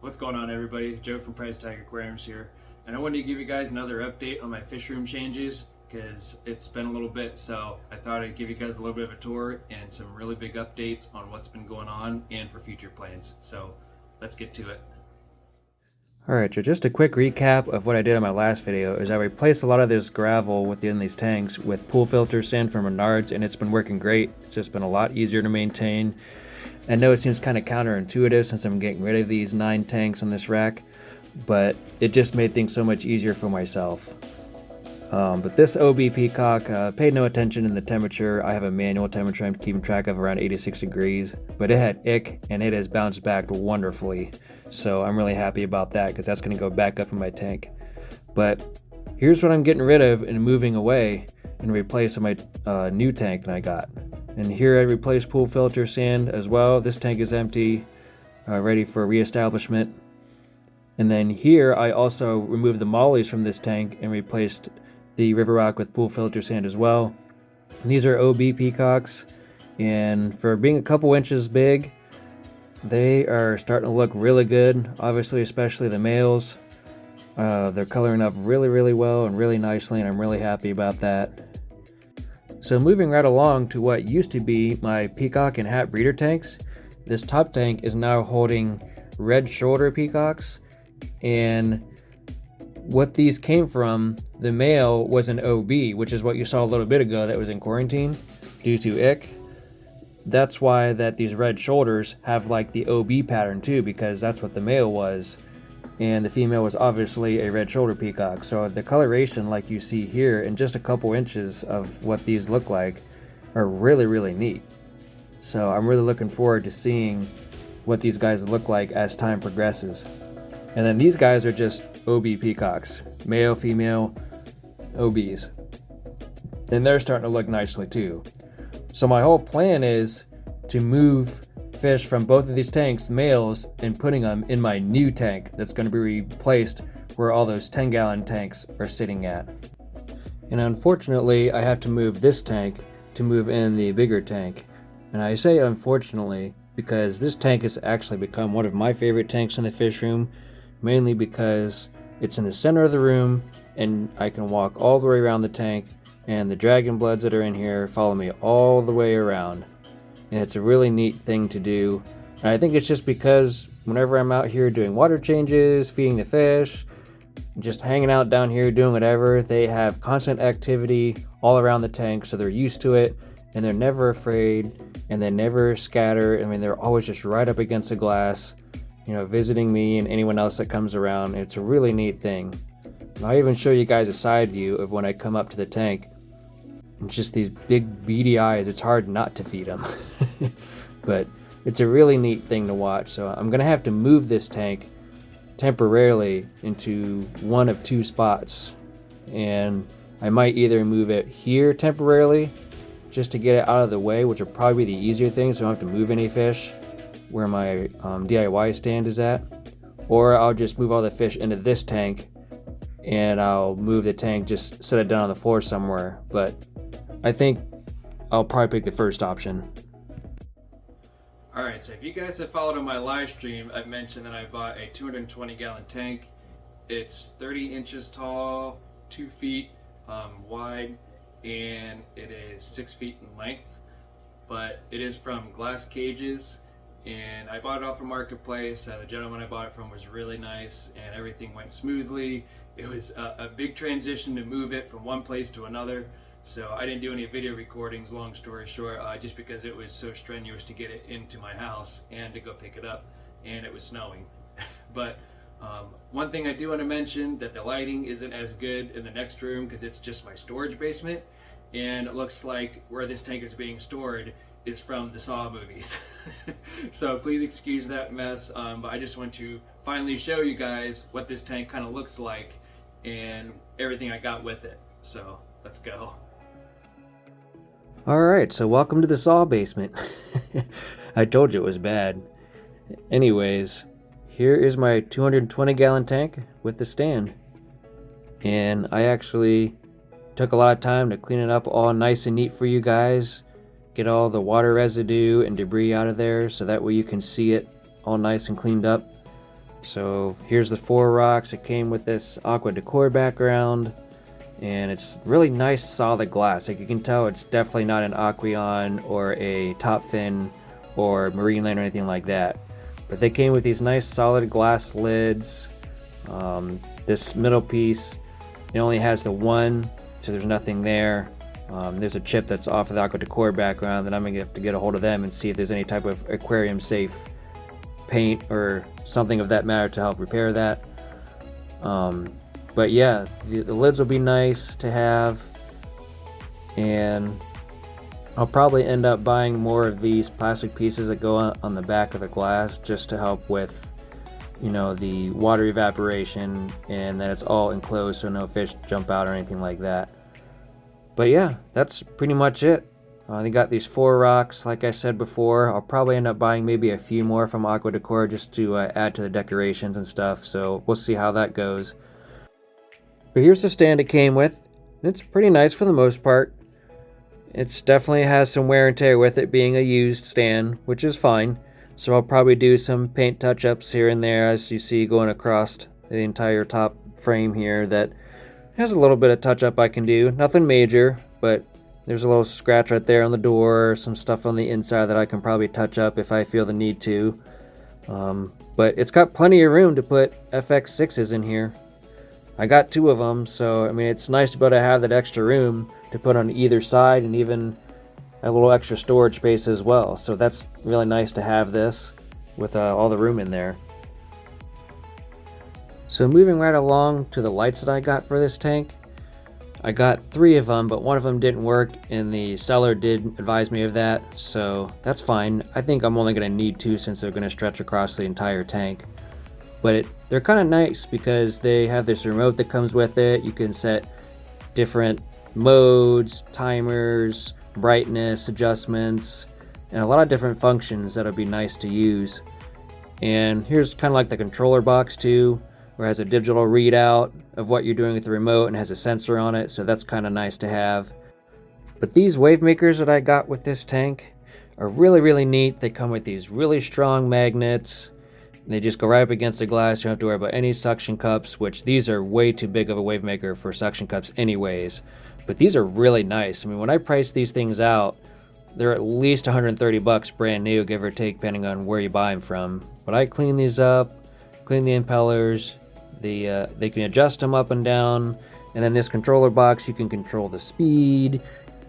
What's going on, everybody? Joe from Price Tag Aquariums here, and I wanted to give you guys another update on my fish room changes because it's been a little bit, so I thought I'd give you guys a little bit of a tour and some really big updates on what's been going on and for future plans. So let's get to it. Alright, so just a quick recap of what I did in my last video is I replaced a lot of this gravel within these tanks with pool filter sand from Menards, and it's been working great. It's just been a lot easier to maintain. I know it seems kind of counterintuitive since I'm getting rid of these 9 tanks on this rack, but it just made things so much easier for myself. But this OB Peacock paid no attention in the temperature. I have a manual temperature I'm keeping track of around 86 degrees, but it had ick and it has bounced back wonderfully. So I'm really happy about that because that's going to go back up in my tank. But here's what I'm getting rid of and moving away and replace my new tank that I got. And here I replaced pool filter sand as well. This tank is empty, ready for reestablishment. And then here I also removed the mollies from this tank and replaced the river rock with pool filter sand as well. And these are OB Peacocks, and for being a couple inches big, they are starting to look really good. Obviously, especially the males. They're coloring up really well and really nicely, and I'm really happy about that. So moving right along to what used to be my peacock and hat breeder tanks, this top tank is now holding red shoulder peacocks, and what these came from, the male was an OB, which is what you saw a little bit ago that was in quarantine due to ick. That's why that these red shoulders have like the OB pattern too, because that's what the male was, and the female was obviously a red shoulder peacock. So the coloration like you see here in just a couple inches of what these look like are really neat. So I'm really looking forward to seeing what these guys look like as time progresses. And then these guys are just OB peacocks, male, female, OBs. And they're starting to look nicely too. So my whole plan is to move fish from both of these tanks, males, and putting them in my new tank that's going to be replaced where all those 10-gallon tanks are sitting at. And unfortunately, I have to move this tank to move in the bigger tank. And I say unfortunately because this tank has actually become one of my favorite tanks in the fish room, mainly because it's in the center of the room and I can walk all the way around the tank, and the dragon bloods that are in here follow me all the way around. And it's a really neat thing to do. And I think it's just because whenever I'm out here doing water changes, feeding the fish, just hanging out down here doing whatever, they have constant activity all around the tank, so they're used to it and they're never afraid and they never scatter. I mean, they're always just right up against the glass, you know, visiting me and anyone else that comes around. It's a really neat thing. And I'll even show you guys a side view of when I come up to the tank. It's just these big beady eyes. It's hard not to feed them. But it's a really neat thing to watch. So I'm going to have to move this tank temporarily into one of 2 spots. And I might either move it here temporarily just to get it out of the way, which will probably be the easier thing so I don't have to move any fish where my DIY stand is at. Or I'll just move all the fish into this tank and I'll move the tank, just set it down on the floor somewhere. But I think I'll probably pick the first option. Alright, so if you guys have followed on my live stream, I've mentioned that I bought a 220-gallon tank. It's 30 inches tall, 2 feet wide, and it is 6 feet in length. But it is from Glass Cages, and I bought it off a marketplace. The gentleman I bought it from was really nice, and everything went smoothly. It was a big transition to move it from one place to another. So I didn't do any video recordings, long story short, just because it was so strenuous to get it into my house and to go pick it up, and it was snowing. But one thing I do want to mention, that the lighting isn't as good in the next room because it's just my storage basement, and it looks like where this tank is being stored is from the Saw movies. So please excuse that mess, but I just want to finally show you guys what this tank kind of looks like and everything I got with it. So let's go. Alright, so welcome to the Saw basement. I told you it was bad. Anyways, here is my 220-gallon tank with the stand. And I actually took a lot of time to clean it up all nice and neat for you guys. Get all the water residue and debris out of there so that way you can see it all nice and cleaned up. So here's the 4 rocks. It came with this aqua decor background, and it's really nice solid glass. Like you can tell, it's definitely not an Aqueon or a Top Fin or Marine Land or anything like that. But they came with these nice solid glass lids. This middle piece, it only has the one, so there's nothing there. There's a chip that's off of the aqua decor background that I'm gonna have to get a hold of them and see if there's any type of aquarium safe paint or something of that matter to help repair that. But yeah, the lids will be nice to have, and I'll probably end up buying more of these plastic pieces that go on the back of the glass just to help with, you know, the water evaporation, and then it's all enclosed so no fish jump out or anything like that. But yeah, that's pretty much it. They got these 4 rocks, like I said before. I'll probably end up buying maybe a few more from Aqua Decor just to add to the decorations and stuff, so we'll see how that goes. But here's the stand it came with. It's pretty nice for the most part. It's definitely has some wear and tear with it being a used stand, which is fine. So I'll probably do some paint touch-ups here and there, as you see going across the entire top frame here. That has a little bit of touch-up I can do. Nothing major, but there's a little scratch right there on the door, some stuff on the inside that I can probably touch up if I feel the need to. But it's got plenty of room to put FX6s in here. I got 2 of them, so I mean, it's nice to be able to have that extra room to put on either side, and even a little extra storage space as well. So that's really nice to have this with all the room in there. So moving right along to the lights that I got for this tank. I got 3 of them, but one of them didn't work, and the seller did advise me of that, so that's fine. I think I'm only going to need 2 since they're going to stretch across the entire tank. But they're kind of nice because they have this remote that comes with it. You can set different modes, timers, brightness adjustments, and a lot of different functions that'll be nice to use. And here's kind of like the controller box too, where it has a digital readout of what you're doing with the remote and has a sensor on it, so that's kind of nice to have. But these wave makers that I got with this tank are really neat. They come with these really strong magnets. They just go right up against the glass. You don't have to worry about any suction cups, which these are way too big of a wave maker for suction cups anyways. But these are really nice. I mean, when I price these things out, they're at least 130 bucks brand new, give or take, depending on where you buy them from. But I clean these up, clean the impellers. They can adjust them up and down. And then this controller box, you can control the speed.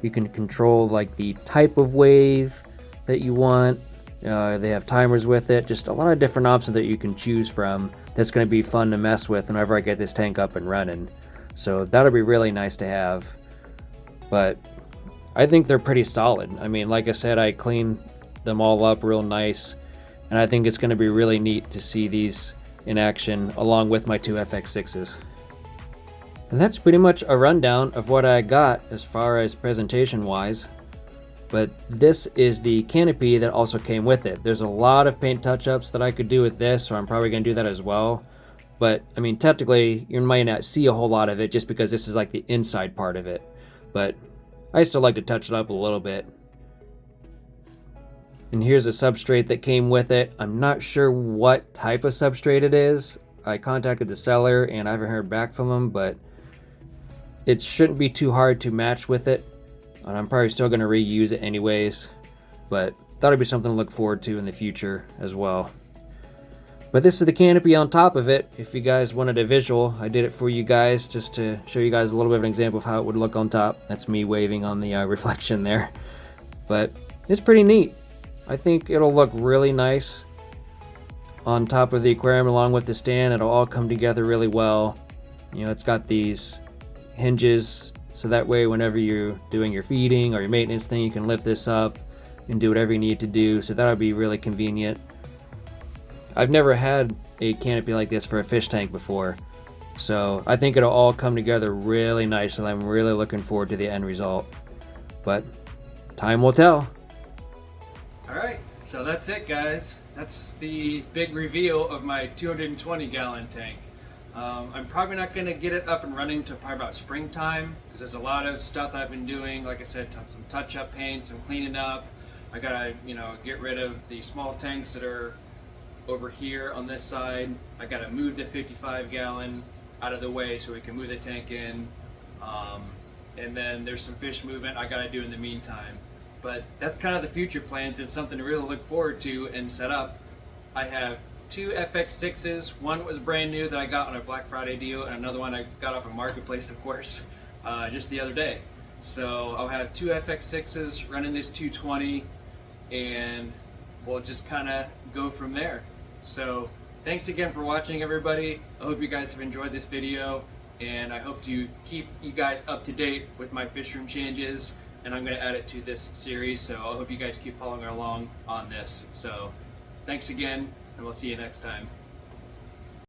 You can control like the type of wave that you want. They have timers with it. Just a lot of different options that you can choose from. That's going to be fun to mess with whenever I get this tank up and running. So that'll be really nice to have. But I think they're pretty solid. I mean, like I said, I cleaned them all up real nice, and I think it's going to be really neat to see these in action along with my 2 FX6s. And that's pretty much a rundown of what I got as far as presentation wise. But this is the canopy that also came with it. There's a lot of paint touch-ups that I could do with this, so I'm probably going to do that as well. But I mean, technically you might not see a whole lot of it just because this is like the inside part of it. But I still like to touch it up a little bit. And here's a substrate that came with it. I'm not sure what type of substrate it is. I contacted the seller and I haven't heard back from him, but it shouldn't be too hard to match with it. And I'm probably still going to reuse it anyways. But that'll be something to look forward to in the future as well. But this is the canopy on top of it. If you guys wanted a visual, I did it for you guys just to show you guys a little bit of an example of how it would look on top. That's me waving on the reflection there. But it's pretty neat. I think it'll look really nice on top of the aquarium along with the stand. It'll all come together really well. You know, it's got these hinges, so that way whenever you're doing your feeding or your maintenance thing, you can lift this up and do whatever you need to do. So that'll be really convenient. I've never had a canopy like this for a fish tank before, so I think it'll all come together really nicely. I'm really looking forward to the end result, but time will tell. Alright, so that's it, guys. That's the big reveal of my 220 gallon tank. I'm probably not going to get it up and running until probably about springtime, because there's a lot of stuff that I've been doing. Like I said, some touch-up paint, some cleaning up. I gotta, get rid of the small tanks that are over here on this side, I gotta move the 55 gallon out of the way so we can move the tank in. And then there's some fish movement I gotta do in the meantime. But that's kind of the future plans and something to really look forward to and set up. I have 2 FX6s. One was brand new that I got on a Black Friday deal, and another one I got off a marketplace, of course, just the other day. So I'll have 2 FX6s running this 220, and we'll just kind of go from there. So thanks again for watching, everybody. I hope you guys have enjoyed this video, and I hope to keep you guys up to date with my fish room changes, and I'm going to add it to this series, so I hope you guys keep following along on this. So thanks again, and we'll see you next time.